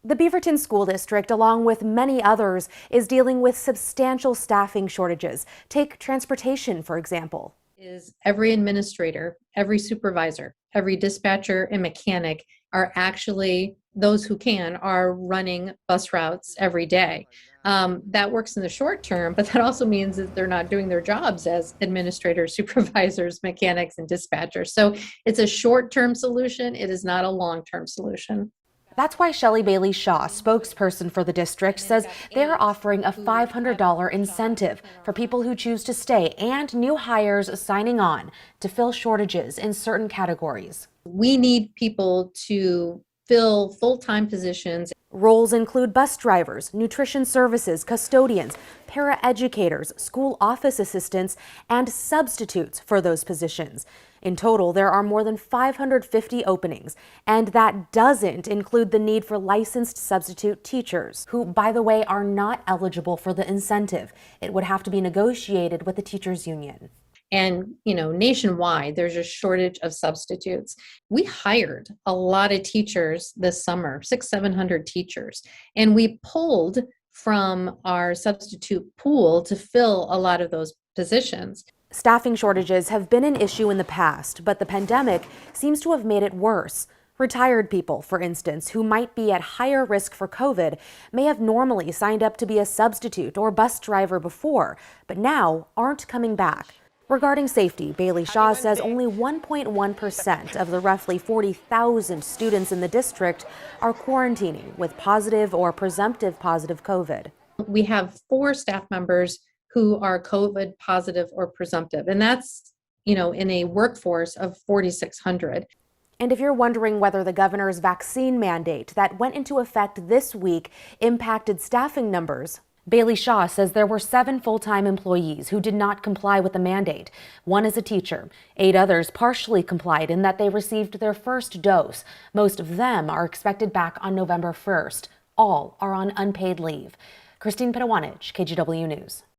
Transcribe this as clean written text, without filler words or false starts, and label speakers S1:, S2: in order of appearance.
S1: The Beaverton School District, along with many others, is dealing with substantial staffing shortages. Take transportation, for example.
S2: Is every administrator, every supervisor, every dispatcher and mechanic are actually, those who can, are running bus routes every day. That works in the short term, but that also means that they're not doing their jobs as administrators, supervisors, mechanics, and dispatchers. So it's a short-term solution. It is not a long-term solution.
S1: That's why Shelley Bailey Shaw, spokesperson for the district, says they are offering a $500 incentive for people who choose to stay and new hires signing on to fill shortages in certain categories.
S2: We need people to fill full-time positions.
S1: Roles include bus drivers, nutrition services, custodians, paraeducators, school office assistants, and substitutes for those positions. In total, there are more than 550 openings, and that doesn't include the need for licensed substitute teachers, who, by the way, are not eligible for the incentive. It would have to be negotiated with the teachers union.
S2: And, nationwide, there's a shortage of substitutes. We hired a lot of teachers this summer, 700 teachers, and we pulled from our substitute pool to fill a lot of those positions.
S1: Staffing shortages have been an issue in the past, but the pandemic seems to have made it worse. Retired people, for instance, who might be at higher risk for COVID, may have normally signed up to be a substitute or bus driver before, but now aren't coming back. Regarding safety, Bailey Shaw says only 1.1% of the roughly 40,000 students in the district are quarantining with positive or presumptive positive COVID.
S2: We have 4 staff members who are COVID positive or presumptive, and that's, in a workforce of 4,600.
S1: And if you're wondering whether the governor's vaccine mandate that went into effect this week impacted staffing numbers, Bailey Shaw says there were 7 full-time employees who did not comply with the mandate. 1 is a teacher. 8 others partially complied in that they received their first dose. Most of them are expected back on November 1st. All are on unpaid leave. Christine Pitawanich, KGW News.